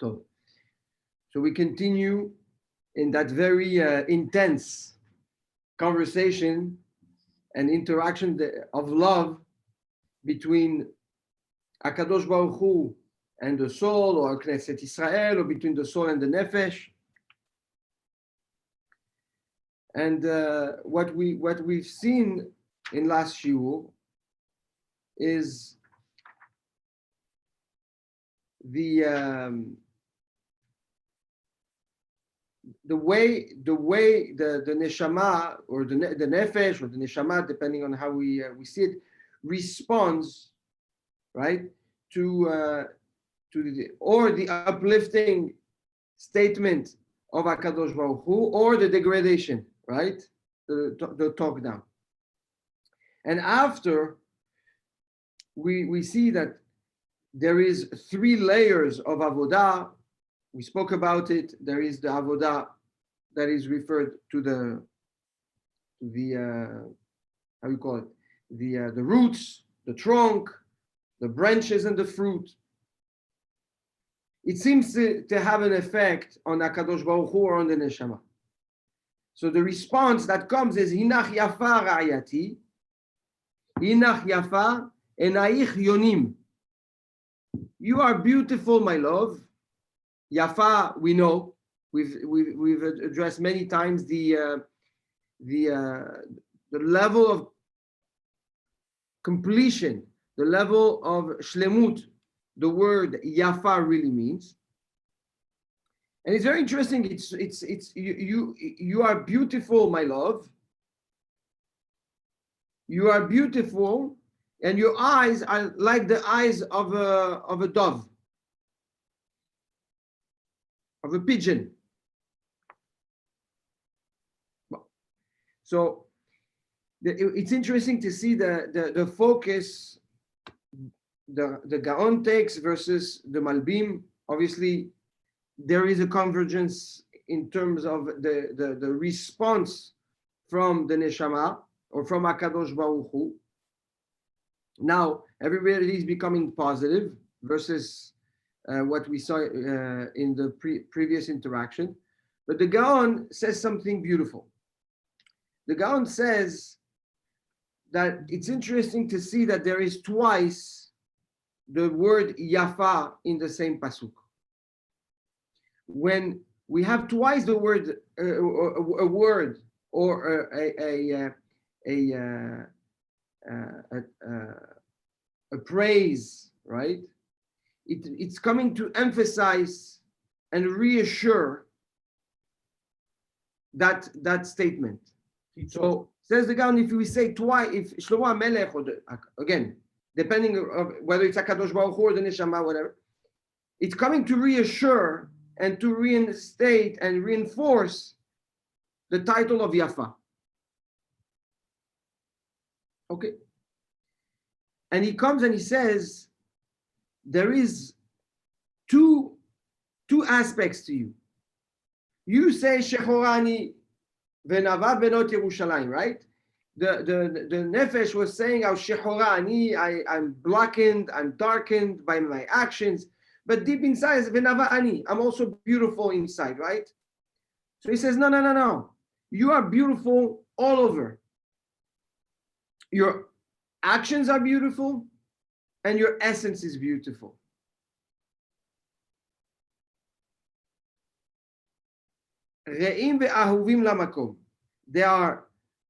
So we continue in that very intense conversation and interaction of love between Akadosh Baruch Hu and the soul, or Knesset Israel, or between the soul and the nefesh. And what we've seen in last shiur is the way the neshama, or the nefesh, or the neshama, depending on how we see it, responds, right, to the uplifting statement of Hakadosh Baruch Hu, or the degradation, right, the talk down. And after we see that there is 3 layers of avodah. We spoke about it. There is the avodah that is referred to the how you call it, the roots, the trunk, the branches, and the fruit. It seems to have an effect on Hakadosh Baruch Hu, or on the neshama. So the response that comes is Hinach Yafa Ra'ayati, Hinach Yafa Enaich Yonim. You are beautiful, my love. Yafa, we know, we've addressed many times the level of completion, the level of shlemut the word Yafa really means. And it's very interesting. It's you are beautiful, my love. You are beautiful, and your eyes are like the eyes of a dove, of a pigeon. So it's interesting to see the focus the Gaon takes versus the Malbim. Obviously, there is a convergence in terms of the response from the Neshama, or from Hakadosh Baruch Hu. Now, everybody is becoming positive versus what we saw in the previous interaction. But the Gaon says something beautiful. The Gaon says that it's interesting to see that there is twice the word Yafa in the same pasuk. When we have twice the word, a word, or a praise, right? It's coming to emphasize and reassure that statement. So says the Gaon, if we say twice, if Shlomo HaMelech, or again, depending on whether it's Hakadosh Baruch Hu or the Neshama, whatever, it's coming to reassure and to reinstate and reinforce the title of Yafa. Okay. And he comes and he says, there is two aspects to you. You say Shechorani Venava Benot Yerushalayim, right? The Nefesh was saying, how Shechorani, I'm blackened, I'm darkened by my actions. But deep inside is Venava Ani, I'm also beautiful inside, right? So he says, no. You are beautiful all over. Your actions are beautiful, and your essence is beautiful. Re'im ve'ahuvim lamakom. They are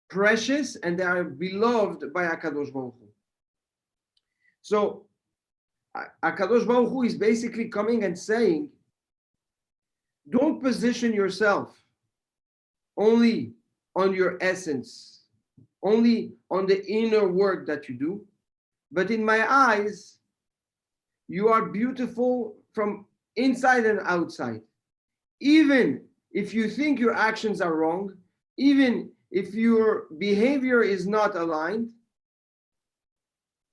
precious and they are beloved by HaKadosh Baruch Hu. So HaKadosh Baruch Hu is basically coming and saying, don't position yourself only on your essence, only on the inner work that you do, but in my eyes, you are beautiful from inside and outside. Even if you think your actions are wrong, even if your behavior is not aligned,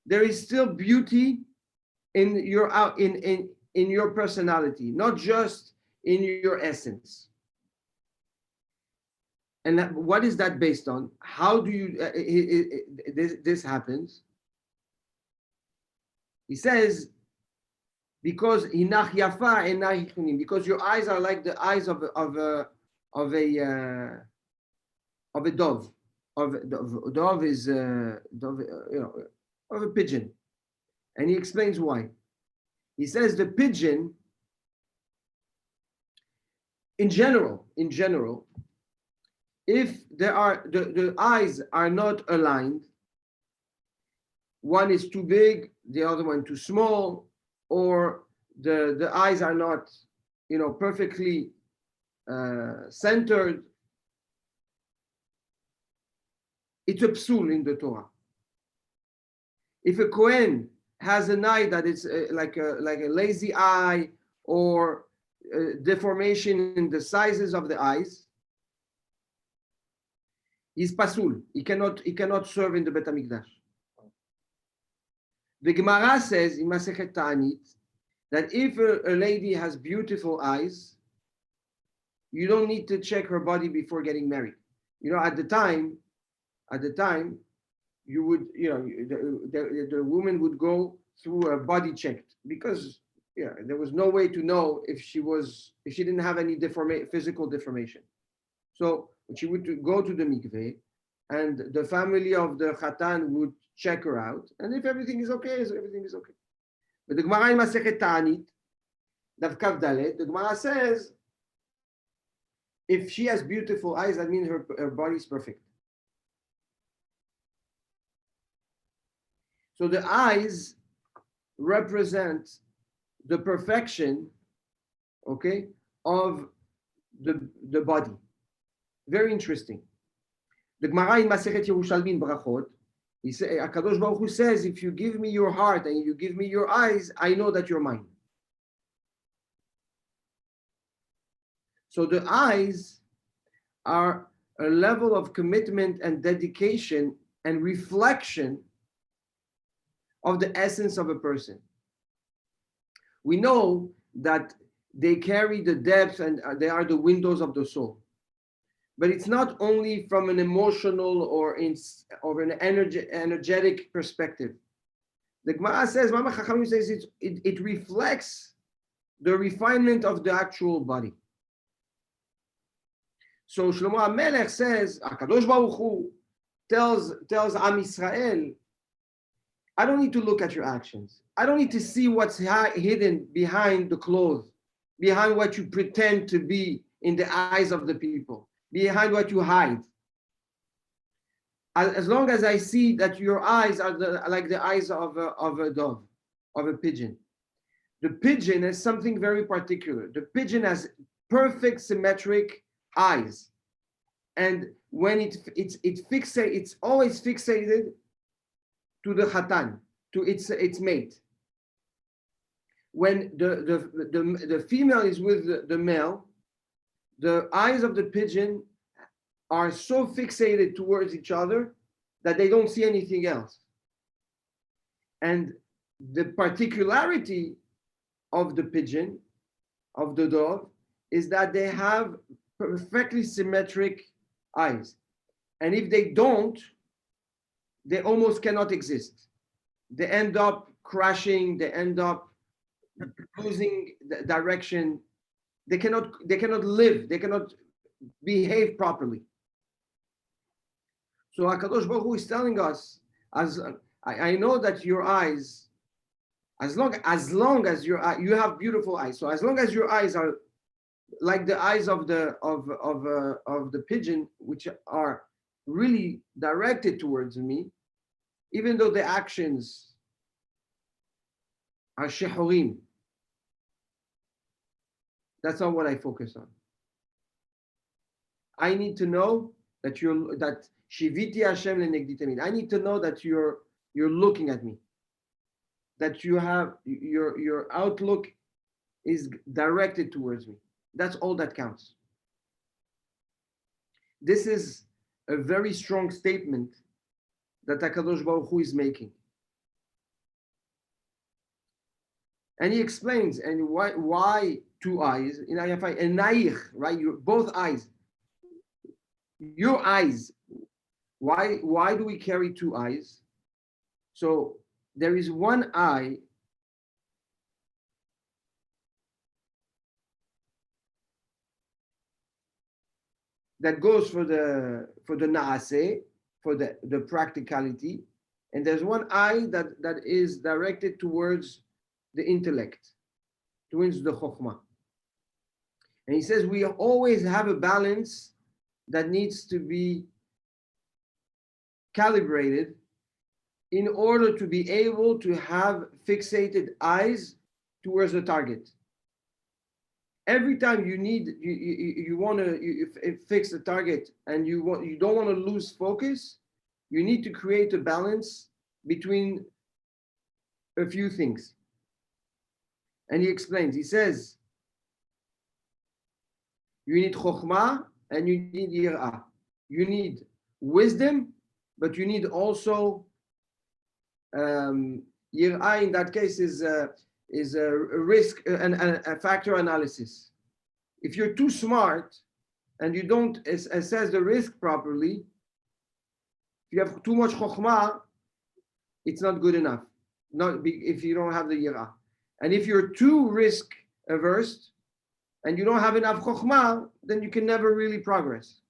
there is still beauty in your personality, not just in your essence. And what is that based on? How do you this happens? He says because hinach yafa einayich chunim, because your eyes are like the eyes of a dove. Dove is dove, of a pigeon, and he explains why. He says the pigeon, in general, if there are the eyes are not aligned, one is too big, the other one too small, or the eyes are not, perfectly centered, it's a psul in the Torah. If a Kohen has an eye that is like a lazy eye, or deformation in the sizes of the eyes, he's pasul. He cannot serve in the Bet HaMikdash. The Gemara says in Masechet Ta'anit that if a lady has beautiful eyes, you don't need to check her body before getting married. At the time, you would, the woman would go through a body check, because there was no way to know if she didn't have any physical deformation. So she would go to the mikveh, and the family of the Khatan would check her out, and if everything is okay, everything is okay. But the Gemara in Masechet Ta'anit, Daf Kav Dalet, the Gemara says, if she has beautiful eyes, that means her body is perfect. So the eyes represent the perfection, okay, of the body. Very interesting. The Gemara in Masechet Yerushalmi in Brachot, HaKadosh Baruch Hu says, if you give me your heart and you give me your eyes, I know that you're mine. So the eyes are a level of commitment and dedication and reflection of the essence of a person. We know that they carry the depth and they are the windows of the soul. But it's not only from an emotional or an energetic perspective. The Gemara says, Mama Chachamim says it reflects the refinement of the actual body. So Shlomo HaMelech says, HaKadosh Baruch Hu tells Am Yisrael, I don't need to look at your actions. I don't need to see what's hidden behind the clothes, behind what you pretend to be in the eyes of the people, behind what you hide. As long as I see that your eyes are like the eyes of a dove, of a pigeon. The pigeon has something very particular. The pigeon has perfect symmetric eyes. And when it's always fixated to the khatan, to its mate. When the female is with the male, the eyes of the pigeon are so fixated towards each other that they don't see anything else. And the particularity of the pigeon, of the dove, is that they have perfectly symmetric eyes. And if they don't, they almost cannot exist. They end up crashing, they end up losing the direction. They cannot live, they cannot behave properly. So HaKadosh Baruch Hu is telling us, I know that your eyes, as long as you have beautiful eyes. So as long as your eyes are like the eyes of the pigeon, which are really directed towards me, even though the actions are shehorim, that's not what I focus on. I need to know that Shiviti Hashem lenegdi tamid. I need to know that you're looking at me, that you have your outlook is directed towards me. That's all that counts. This is a very strong statement that HaKadosh Baruch Hu is making. And he explains, and why two eyes? In Ayafai, Enaich, right? Both eyes. Your eyes. Why do we carry two eyes? So there is one eye that goes for the naaseh, for the practicality, and there's one eye that is directed towards the intellect, towards the chokhmah. And he says we always have a balance that needs to be calibrated in order to be able to have fixated eyes towards the target. Every time you want to fix the target and you don't want to lose focus, you need to create a balance between a few things. And he explains, he says, you need chokhmah and you need yirah. You need wisdom, but you need also yirah. In that case is a risk and a factor analysis. If you're too smart and you don't assess the risk properly, if you have too much chokhmah, it's not good enough. Not if you don't have the yirah. And if you're too risk averse and you don't have enough chokhmah, then you can never really progress.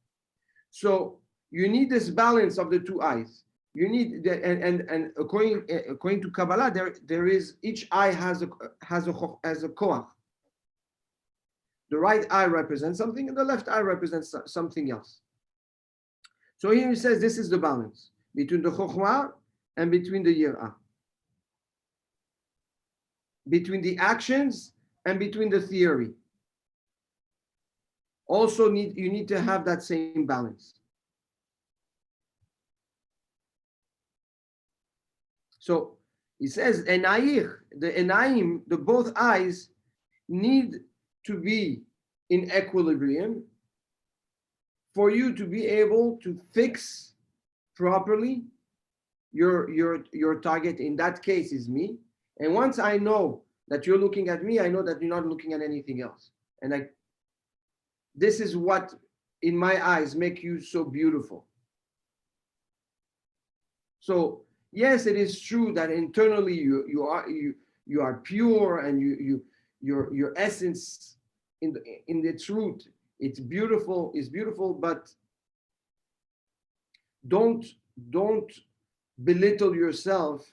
So you need this balance of the two eyes. You need and according to Kabbalah, there is each eye has a koach. The right eye represents something, and the left eye represents something else. So here he says this is the balance between the chokhmah and between the yirah, between the actions and between the theory. Also, you need to have that same balance. So he says, the enayim, the both eyes, need to be in equilibrium for you to be able to fix properly your target. In that case is me. And once I know that you're looking at me, I know that you're not looking at anything else. And this is what, in my eyes, make you so beautiful. So yes, it is true that internally you are pure and your essence in its root, it's beautiful, but don't belittle yourself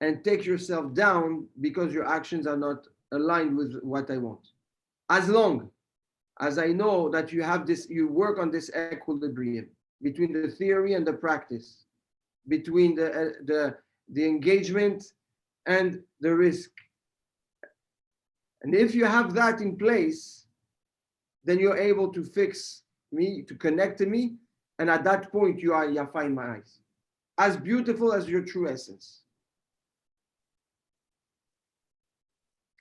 and take yourself down because your actions are not aligned with what I want. As long as I know that you have this, you work on this equilibrium between the theory and the practice, between the engagement and the risk. And if you have that in place, then you're able to fix me, to connect to me, and at that point you are Yafa in my eyes, as beautiful as your true essence.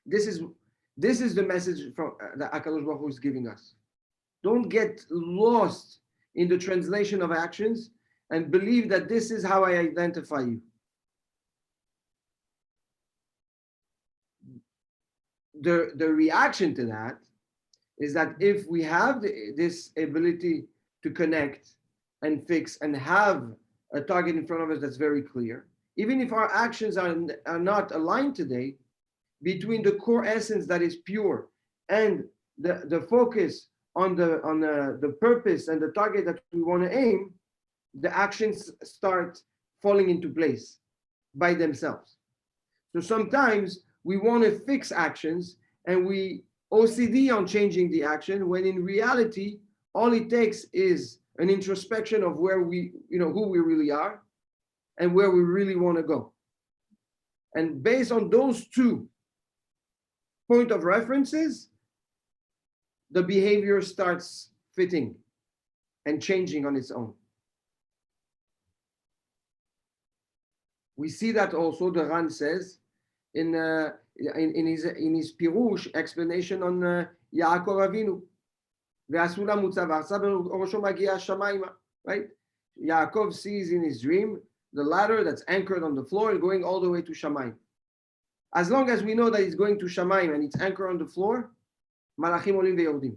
This is the message from that HaKadosh Baruch Hu is giving us. Don't get lost in the translation of actions and believe that this is how I identify you. The reaction to that is that if we have this ability to connect and fix and have a target in front of us that's very clear, even if our actions are not aligned today, between the core essence that is pure and the focus on the purpose and the target that we want to aim, the actions start falling into place by themselves. So sometimes we want to fix actions and we OCD on changing the action, when in reality, all it takes is an introspection of where we, who we really are and where we really want to go. And based on those two point of references, the behavior starts fitting and changing on its own. We see that also the Ran says in his Pirush explanation on Yaakov Avinu. Right? Yaakov sees in his dream the ladder that's anchored on the floor and going all the way to Shamayim. As long as we know that it's going to Shamayim and it's anchored on the floor, Malachim olim ve'yordim.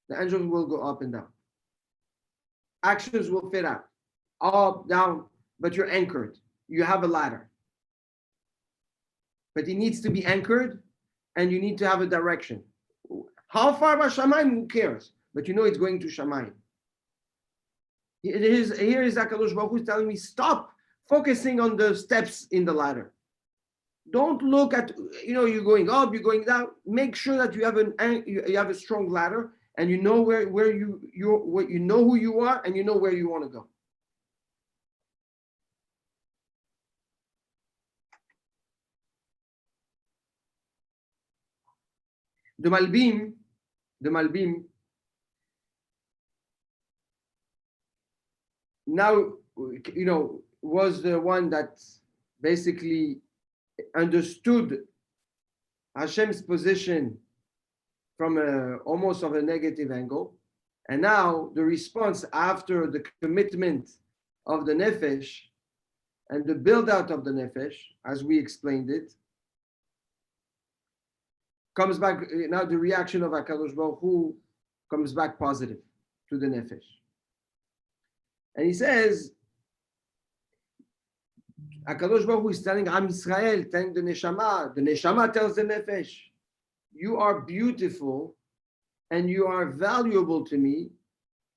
The angels will go up and down. Actions will fit out, up, down, but you're anchored. You have a ladder. But it needs to be anchored and you need to have a direction. How far by Shamayim? Who cares? but you know it's going to Shamayim. Here is HaKadosh Baruch Hu telling me, stop focusing on the steps in the ladder. Don't look at, you're going up, you're going down. Make sure that you have a strong ladder, and you know where you know who you are, and you know where you want to go. The Malbim, now, was the one that basically understood Hashem's position from almost of a negative angle. And now the response after the commitment of the Nefesh and the build out of the Nefesh, as we explained it, comes back. Now the reaction of HaKadosh Baruch Hu comes back positive to the Nefesh. And he says, HaKadosh Baruch Hu is telling Am Yisrael, telling the Neshama tells the Nefesh, you are beautiful and you are valuable to me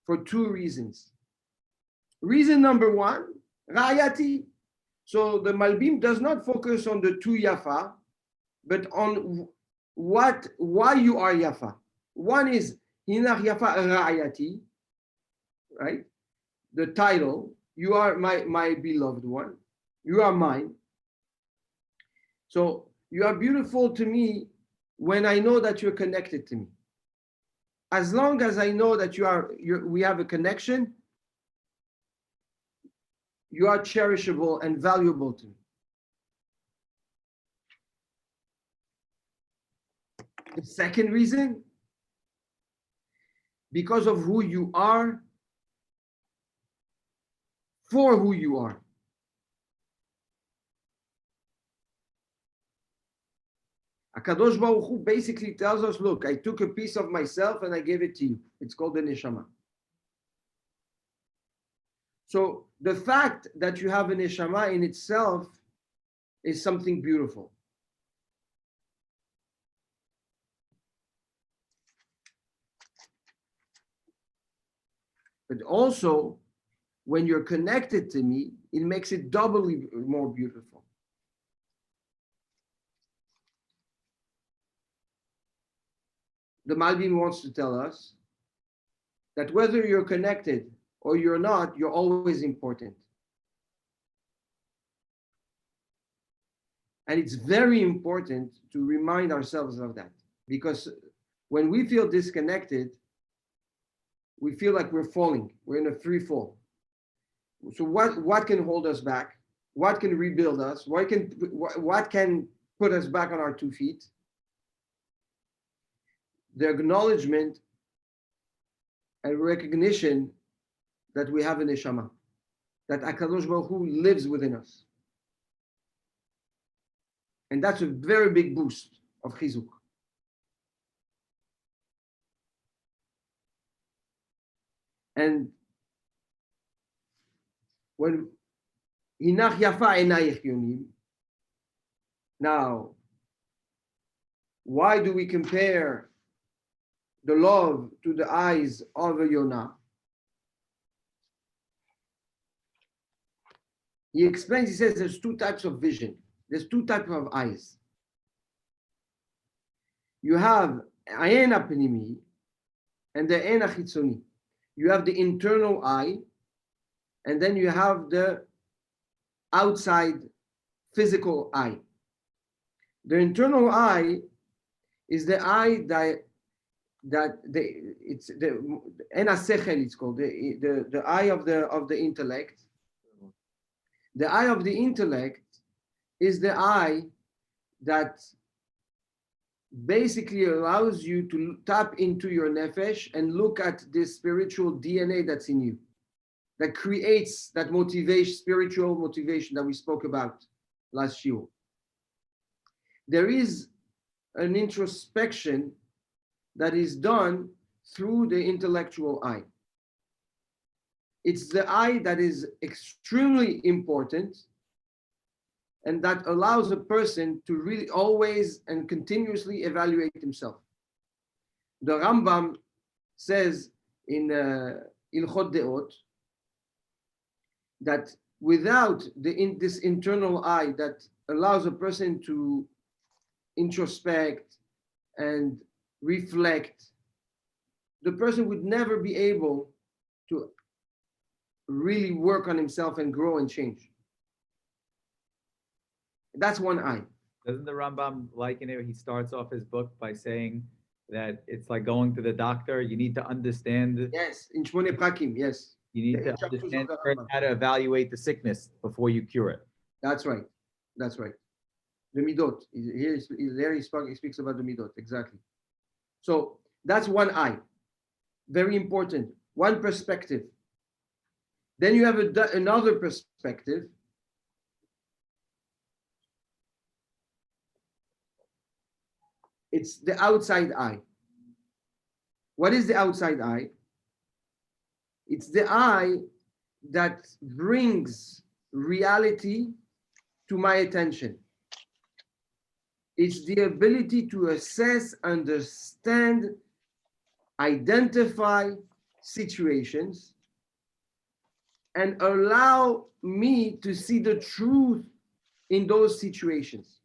for two reasons. Reason number one, Ra'ayati. So the Malbim does not focus on the two Yafa, but on why you are Yafa. One is Hinach Yafa Ra'ayati, right? The title, you are my beloved one. You are mine. So you are beautiful to me when I know that you're connected to me. As long as I know that we have a connection, you are cherishable and valuable to me. The second reason, because of who you are, for who you are. HaKadosh Baruch Hu basically tells us, look, I took a piece of myself and I gave it to you. It's called the Neshama. So the fact that you have a Neshama in itself is something beautiful. But also, when you're connected to me, it makes it doubly more beautiful. The Malbim wants to tell us that whether you're connected or you're not, you're always important. And it's very important to remind ourselves of that, because when we feel disconnected, we feel like we're falling. We're in a free fall. So what can hold us back? What can rebuild us? What can put us back on our 2 feet? The acknowledgement and recognition that we have a neshama, that HaKadosh Baruch Hu lives within us. And that's a very big boost of chizuk. And when Hinach Yafa Einayich Yonim, now, why do we compare the love to the eyes of a Yonah? He explains, he says there's 2 types of vision. There's 2 types of eyes. You have Ayin HaPnimi and the Ayin HaChitzoni. You have the internal eye, and then you have the outside physical eye. The internal eye is the eye it's the Ein HaSechel, it's called the eye of the intellect. The eye of the intellect is the eye that basically allows you to tap into your nefesh and look at this spiritual DNA that's in you, that creates that motivation, spiritual motivation that we spoke about last year. There is an introspection that is done through the intellectual eye. It's the eye that is extremely important and that allows a person to really always and continuously evaluate himself. The Rambam says in Ilchot Deot that without this internal eye that allows a person to introspect and reflect, the person would never be able to really work on himself and grow and change. That's one eye. Doesn't the Rambam liken it? He starts off his book by saying that it's like going to the doctor. You need to understand. Yes, in Shmone Prakim, yes. You need to understand how to evaluate the sickness before you cure it. That's right. That's right. The midot. There he speaks about the midot, exactly. So that's one eye. Very important. One perspective. Then you have another perspective. It's the outside eye. What is the outside eye? It's the eye that brings reality to my attention. It's the ability to assess, understand, identify situations, and allow me to see the truth in those situations.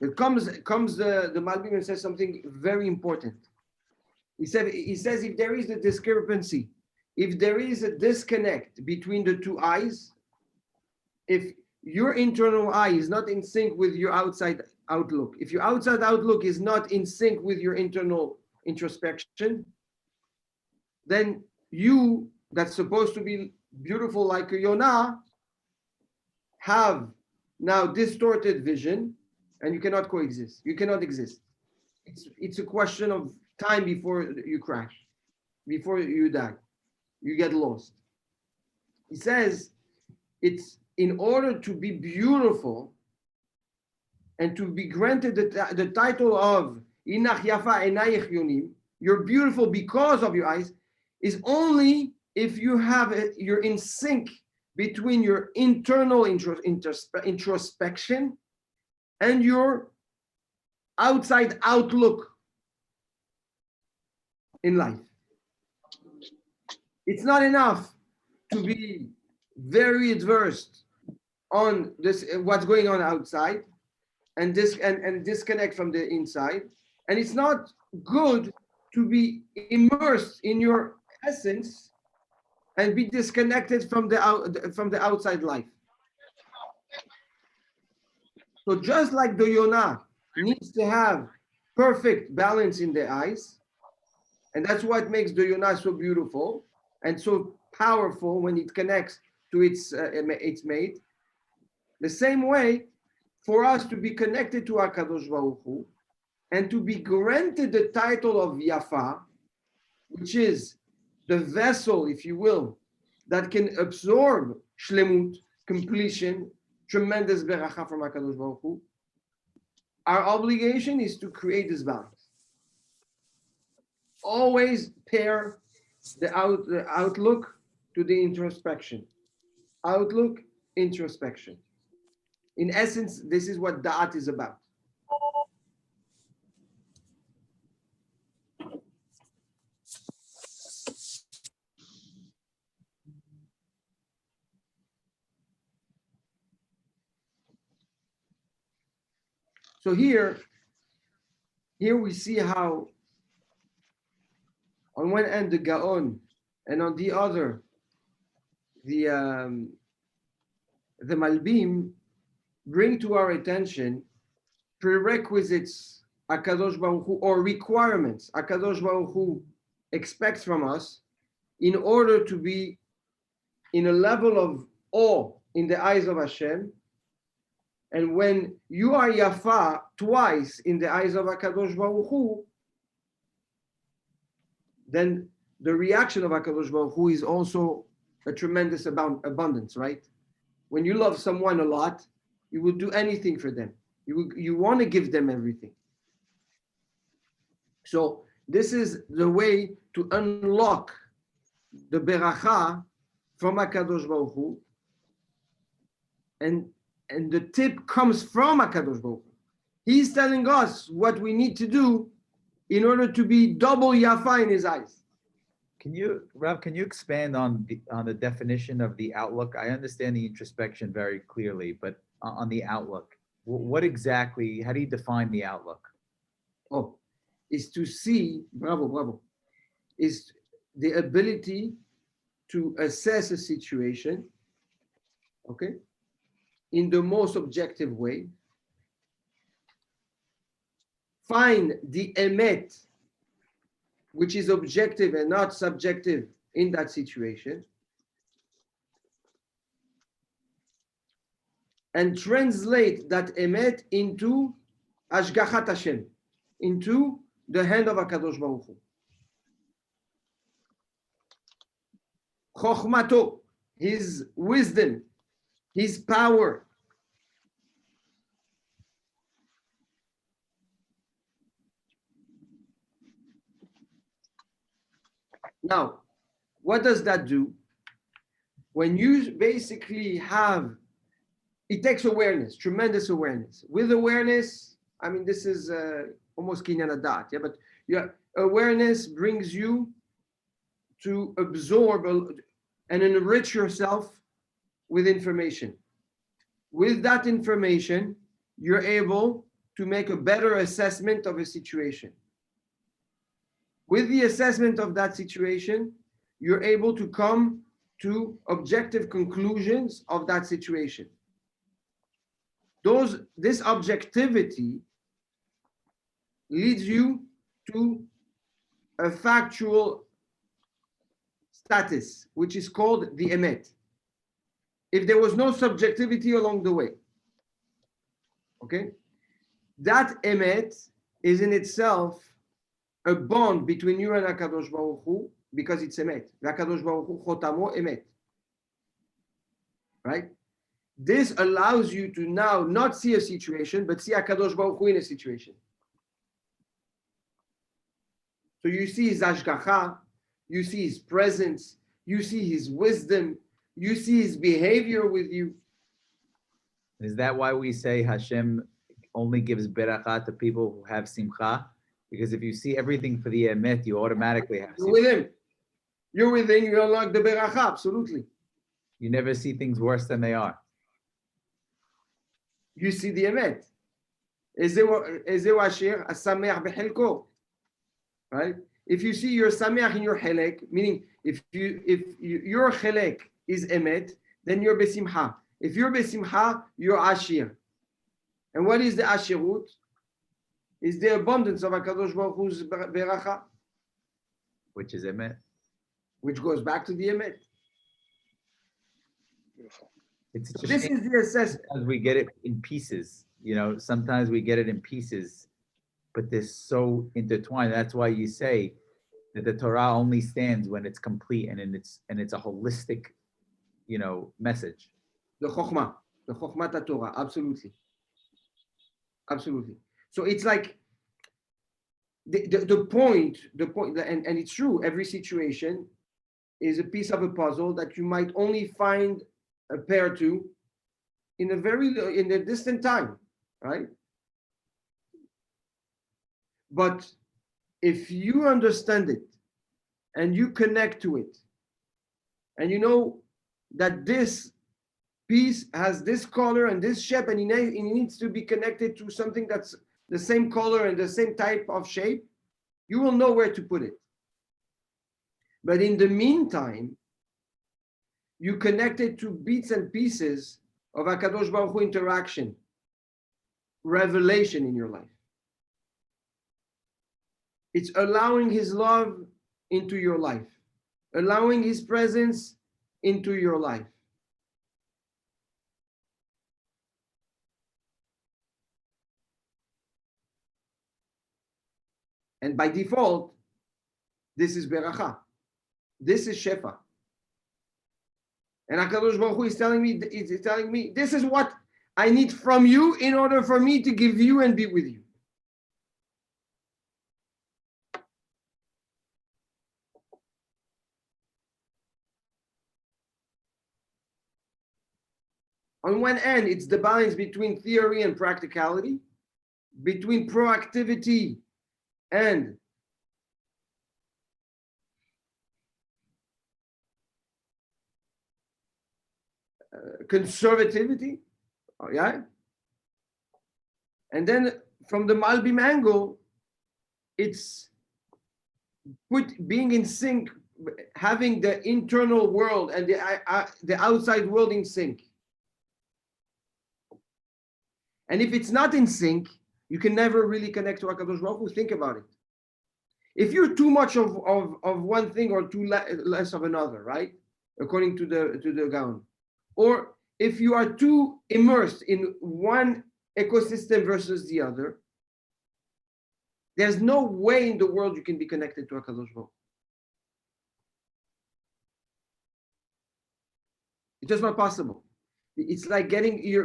It comes the Malbim and says something very important. He says if there is a discrepancy, if there is a disconnect between the two eyes, if your internal eye is not in sync with your outside outlook, if your outside outlook is not in sync with your internal introspection, then you, that's supposed to be beautiful like a Yonah, have now distorted vision, and you cannot coexist. You cannot exist. It's a question of time before you crash, before you die. You get lost. He says it's in order to be beautiful and to be granted the title of Inach Yafa Enayich Yonim, you're beautiful because of your eyes, is only if you're in sync between your internal introspection and your outside outlook in life. It's not enough to be very adverse on this, what's going on outside, and disconnect from the inside. And it's not good to be immersed in your essence and be disconnected from the outside life. So just like the Yonah needs to have perfect balance in the eyes, and that's what makes the Yonah so beautiful and so powerful when it connects to its mate. The same way, for us to be connected to HaKadosh Baruch Hu and to be granted the title of Yafa, which is the vessel, if you will, that can absorb shlemut, completion, tremendous beracha from HaKadosh Baruch Hu, our obligation is to create this balance. Always pair the outlook to the introspection. Outlook, introspection. In essence, this is what Da'at is about. So here we see how on one end the Gaon and on the other the Malbim bring to our attention prerequisites HaKadosh Baruch Hu, or requirements HaKadosh Baruch Hu expects from us in order to be in a level of awe in the eyes of Hashem. And when you are Yafa twice in the eyes of HaKadosh Baruch Hu, then the reaction of HaKadosh Baruch Hu is also a tremendous abundance, right? When you love someone a lot, you will do anything for them. You want to give them everything. So this is the way to unlock the beracha from HaKadosh Baruch Hu. And and the tip comes from HaKadosh Baruch Hu. He's telling us what we need to do in order to be double Yafa in his eyes. Rav, can you expand on the definition of the outlook? I understand the introspection very clearly, but on the outlook, what exactly, how do you define the outlook? Oh, is to see, bravo, is the ability to assess a situation, okay, in the most objective way, find the emet, which is objective and not subjective in that situation, and translate that emet into Ashgachat Hashem, into the hand of HaKadosh Baruch Hu. Chokhmato, his wisdom, his power. Now, what does that do? When you basically have, it takes awareness, tremendous awareness. With awareness, I mean, this is almost kinyan adat, yeah, but awareness brings you to absorb and enrich yourself with information. With that information, you're able to make a better assessment of a situation. With the assessment of that situation, you're able to come to objective conclusions of that situation. This objectivity leads you to a factual status, which is called the emet. If there was no subjectivity along the way, okay, that emet is in itself a bond between you and HaKadosh Baruch Hu, because it's emet. HaKadosh Baruch Hu chotamo emet. Right? This allows you to now not see a situation, but see HaKadosh Baruch Hu in a situation. So you see his ashgacha, you see his presence, you see his wisdom, you see his behavior with you. Is that why we say Hashem only gives beracha to people who have simcha? Because if you see everything for the emet, you automatically have You're with him. You're with him, you unlock the beracha, absolutely. You never see things worse than they are. You see the emet. Ezeu Shir HaShirim b'chelko. Right? If you see your sameach in your helek, meaning if your helek is emet, then you're besimcha. If you're besimcha, you're ashir. And what is the ashirut? Is the abundance of HaKadosh Baruch Hu's beracha, Which is emet. which goes back to the emet. Beautiful. It's So this is the assessment. sometimes we get it in pieces. Sometimes we get it in pieces, but they're so intertwined. That's why you say that the Torah only stands when it's complete and it's a holistic, message. The Chokhmat Torah, absolutely. Absolutely. So it's like the point, and it's true, every situation is a piece of a puzzle that you might only find a pair to in a distant time, right? But if you understand it and you connect to it, and you know that this piece has this color and this shape, and it needs to be connected to something that's the same color and the same type of shape, you will know where to put it. But in the meantime, you connect it to bits and pieces of HaKadosh Baruch Hu interaction, revelation in your life. It's allowing his love into your life, allowing his presence into your life. And by default, this is beracha. This is shefa. And HaKadosh Baruch Hu is telling me, this is what I need from you in order for me to give you and be with you. On one end, it's the balance between theory and practicality, between proactivity and conservativity, yeah. And then from the Malbim angle, it's being in sync, having the internal world and the outside world in sync. And if it's not in sync, you can never really connect to HaKadosh Baruch Hu. Think about it. If you're too much of one thing or too less of another, right? According to the Gaon. Or if you are too immersed in one ecosystem versus the other, there's no way in the world you can be connected to HaKadosh Baruch Hu. It's just not possible. It's like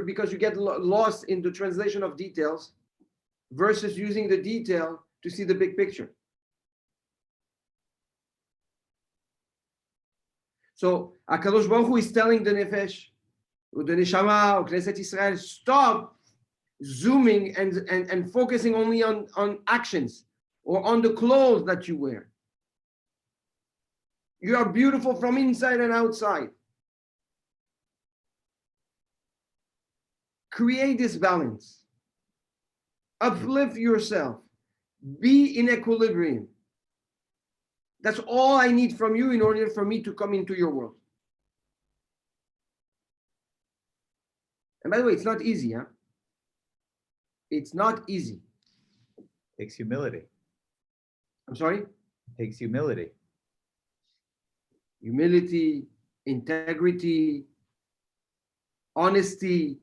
because you get lost in the translation of details versus using the detail to see the big picture. So HaKadosh Baruch Hu is telling the Nefesh, the Neshama, or Knesset Israel, stop zooming and focusing only on actions or on the clothes that you wear. You are beautiful from inside and outside. Create this balance. Uplift yourself. Be in equilibrium. That's all I need from you in order for me to come into your world. And by the way, it's not easy, huh? It's not easy. Takes humility. I'm sorry? Takes humility. Humility, integrity, honesty.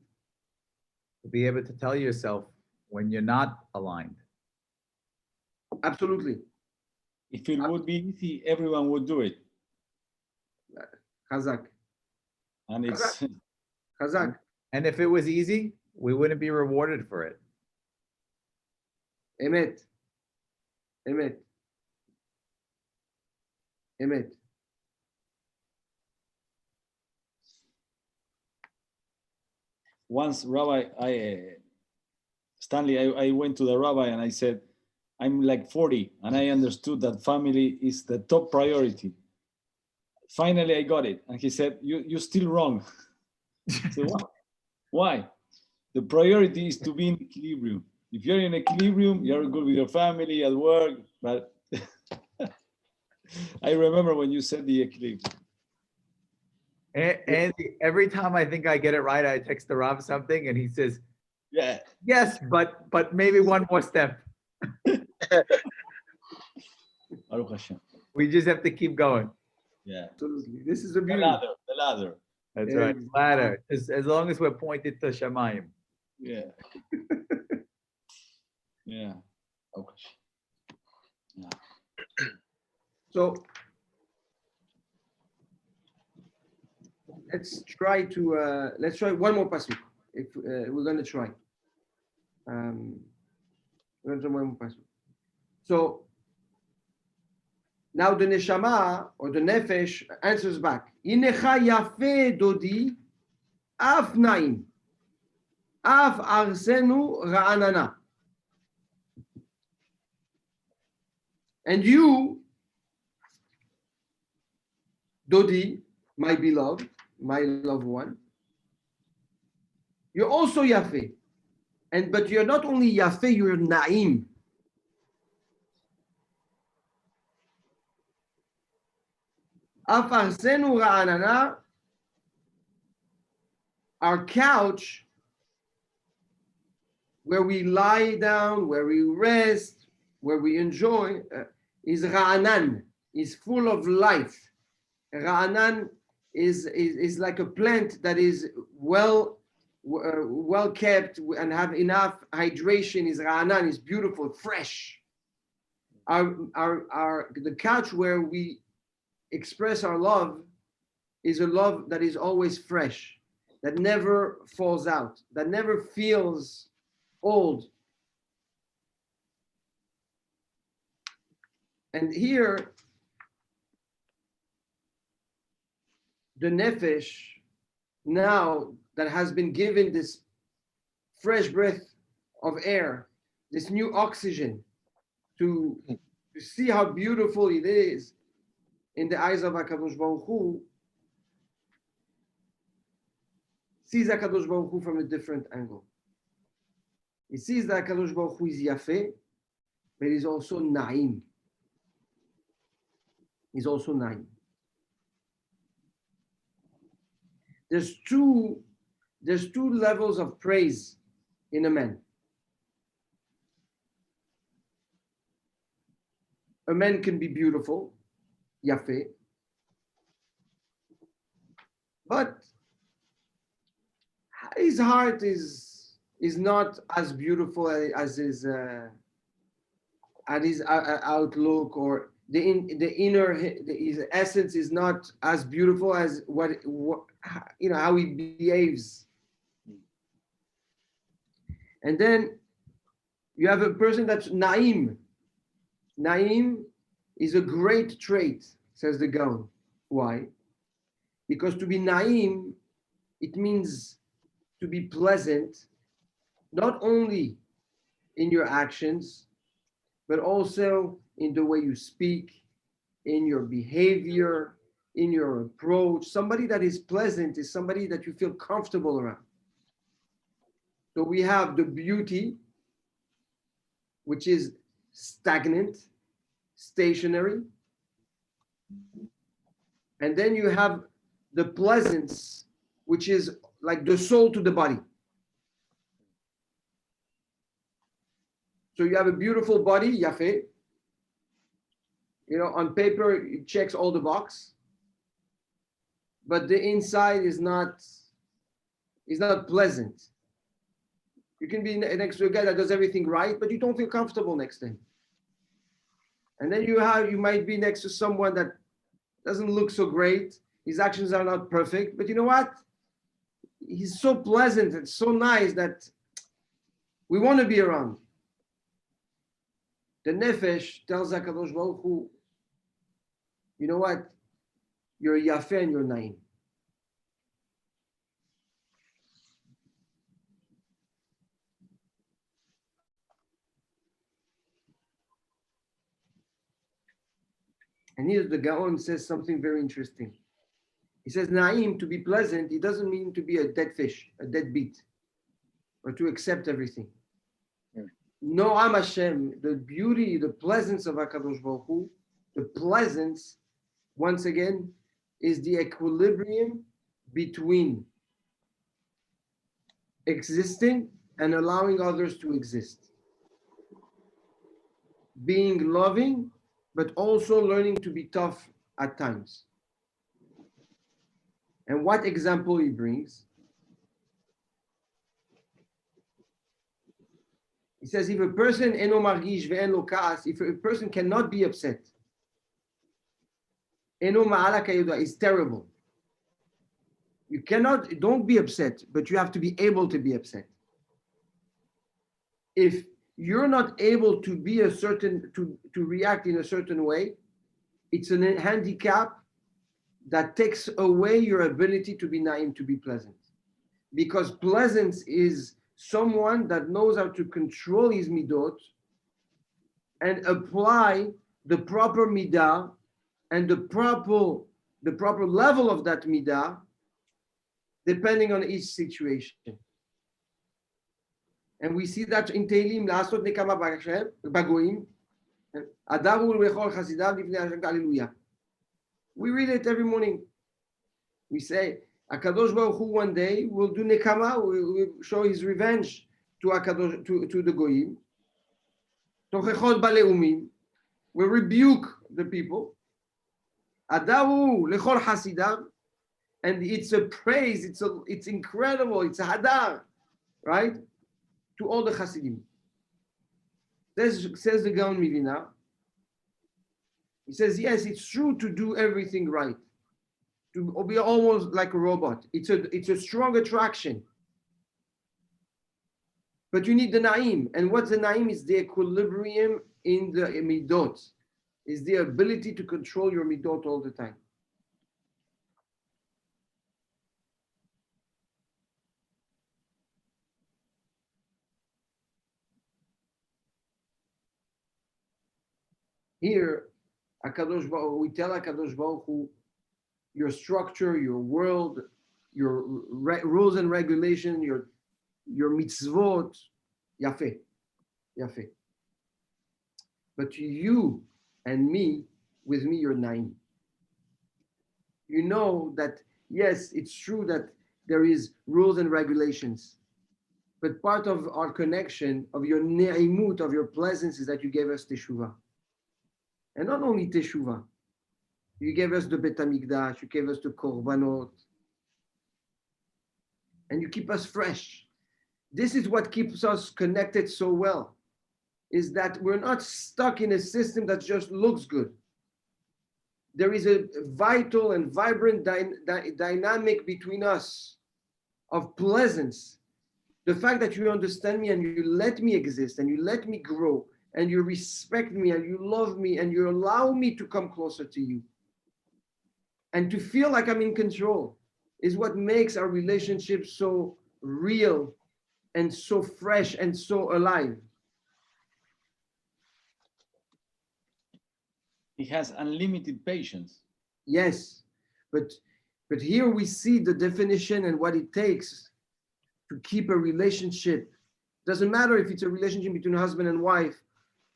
To be able to tell yourself when you're not aligned. Absolutely. If it would be easy, everyone would do it. Chazak. And it's Chazak. And if it was easy, we wouldn't be rewarded for it. Emet. Emet. Emet. once Rabbi, Stanley, I went to the rabbi and I said, I'm like 40 and I understood that family is the top priority. Finally, I got it. And he said, you're still wrong. I said, what? Why? The priority is to be in equilibrium. If you're in equilibrium, you're good with your family, at work. But I remember when you said the equilibrium. And every time I think I get it right, I text the Rav something and he says, Yeah. yes, but maybe one more step. Baruch Hashem. We just have to keep going. Yeah. Absolutely. This is the The beauty. ladder. The ladder. That's right. Ladder. As long as we're pointed to Shamayim. Yeah. Yeah. Baruch Hashem. Yeah. So let's try one more pasuk. If we're going to try, we're going to try one more pasuk. So now the neshama or the nefesh answers back. Inecha yafe dodi af naim af arsenu ra'anana. And you, Dodi, my beloved, my loved one, you're also Yafeh. But you're not only Yafeh, you're Naim. Afarsenu ra'anana, our couch, where we lie down, where we rest, where we enjoy, is ra'anan, is full of life. Ra'anan is like a plant that is well kept and have enough hydration. Is ra'anan, is beautiful, fresh. The couch where we express our love is a love that is always fresh, that never falls out, that never feels old. And here, the nefesh now that has been given this fresh breath of air, this new oxygen to see how beautiful it is in the eyes of HaKadosh Baruch Hu, sees HaKadosh Baruch Hu from a different angle. He sees that HaKadosh Baruch Hu is Yafeh, but he's also Na'im. He's also Na'im. There's two levels of praise in a man. A man can be beautiful, Yafeh, but his heart is not as beautiful as his outlook, or the inner his essence is not as beautiful as what how he behaves. And then you have a person that's Naim. Naim is a great trait, says the Gaon. Why? Because to be Naim, it means to be pleasant, not only in your actions, but also in the way you speak, in your behavior, in your approach. Somebody that is pleasant is somebody that you feel comfortable around. So we have the beauty, which is stagnant, stationary. And then you have the pleasance, which is like the soul to the body. So you have a beautiful body, Yafeh. On paper, it checks all the box, but the inside is not pleasant. You can be next to a guy that does everything right, but you don't feel comfortable next to him. And then you might be next to someone that doesn't look so great. His actions are not perfect, but you know what? He's so pleasant and so nice that we want to be around. The Nefesh tells HaKadosh Baruch Hu, you know what? You're Yafeh and you're Naim. And here the Gaon says something very interesting. He says, Naim, to be pleasant, it doesn't mean to be a dead fish, a dead beat, or to accept everything. No, Am Hashem, the beauty, the pleasance of HaKadosh Baruch Hu, the pleasance, once again, is the equilibrium between existing and allowing others to exist. Being loving, but also learning to be tough at times. And what example he brings? He says, if a person eno margish ve'en lo ka'as, if a person cannot be upset, eno ma'ala kayuda is terrible. You cannot, don't be upset, but you have to be able to be upset. If you're not able to be to react in a certain way, it's a handicap that takes away your ability to be na'im, to be pleasant. Because pleasance is someone that knows how to control his midot and apply the proper midah and the proper level of that midah depending on each situation. And we see that in Tehillim, La'asot nekama bagoim, Adaru lechol chasidav lifnei Hashem hallelujah. We read it every morning. We say, HaKadosh Baruch Hu one day will do nekama, will show his revenge to the goyim. Tochechot baleumim, will rebuke the people. Adaru lechol chasidav, and it's a praise. It's incredible. It's a hadar, right? To all the Hasidim. Says the Gaon Milina. He says, yes, it's true to do everything right, to be almost like a robot. It's a strong attraction. But you need the Na'im. And what's the Na'im is the equilibrium in the Midot, is the ability to control your Midot all the time. Here, HaKadosh Baruch Hu, we tell HaKadosh Baruch Hu, your structure, your world, your rules and regulation, your mitzvot, yafeh, yafeh. But you and me, with me, you're 90. You know that, yes, it's true that there is rules and regulations, but part of our connection, of your ne'imut, of your presence, is that you gave us teshuvah. And not only teshuvah, you gave us the Bet HaMikdash, you gave us the korbanot, and you keep us fresh. This is what keeps us connected so well, is that we're not stuck in a system that just looks good. There is a vital and vibrant dynamic between us of pleasance. The fact that you understand me and you let me exist and you let me grow and you respect me and you love me and you allow me to come closer to you and to feel like I'm in control is what makes our relationship so real and so fresh and so alive. He has unlimited patience. Yes, but here we see the definition and what it takes to keep a relationship. Doesn't matter if it's a relationship between husband and wife,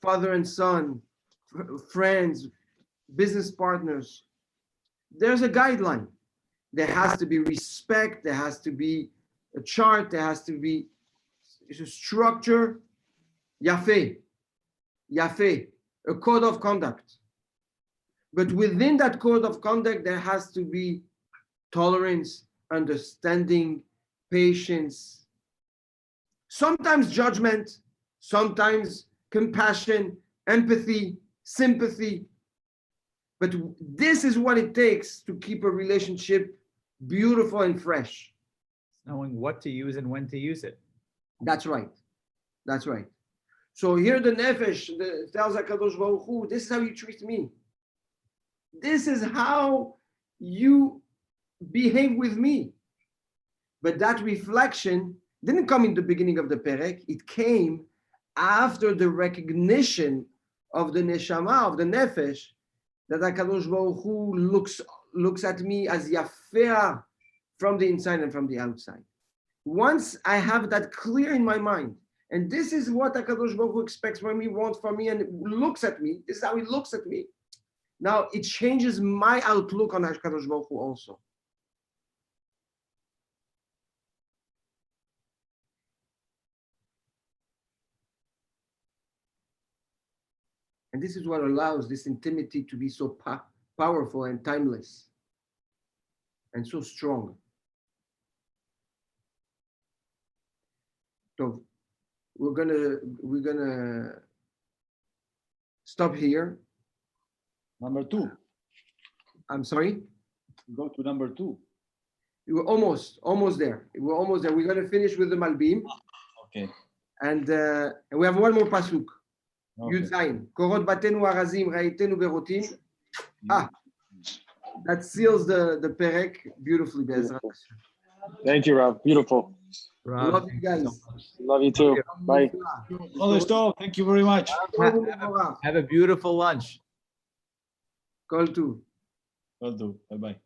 father and son, friends, business partners. There's a guideline. There has to be respect, there has to be a chart, there has to be a structure, yafeh, a code of conduct. But within that code of conduct, there has to be tolerance, understanding, patience, sometimes judgment, sometimes compassion, empathy, sympathy. But this is what it takes to keep a relationship beautiful and fresh. Knowing what to use and when to use it. That's right. That's right. So here the nefesh tells HaKadosh Baruch Hu, this is how you treat me. This is how you behave with me. But that reflection didn't come in the beginning of the perek. It came after the recognition of the neshama, of the nefesh, that HaKadosh Baruch Hu looks at me as yafeh from the inside and from the outside. Once I have that clear in my mind, and this is what HaKadosh Baruch Hu expects from me, wants from me, and looks at me, this is how he looks at me. Now it changes my outlook on HaKadosh Baruch Hu also. And this is what allows this intimacy to be so powerful and timeless and so strong. So we're gonna stop here. Number 2. I'm sorry? Go to number 2. We're almost there. We're almost there. We're gonna finish with the Malbim. Okay. And we have one more pasuk. Okay. Yud Zayin. Korot batenu arazim ra'itenu berotim. That seals the perek beautifully, Be'ezrat Hashem. Thank you, Rob. Beautiful. Rob, Love you guys. Love you too. Bye. Thank you very much. have a beautiful lunch. Kol tu. Will do. Bye-bye.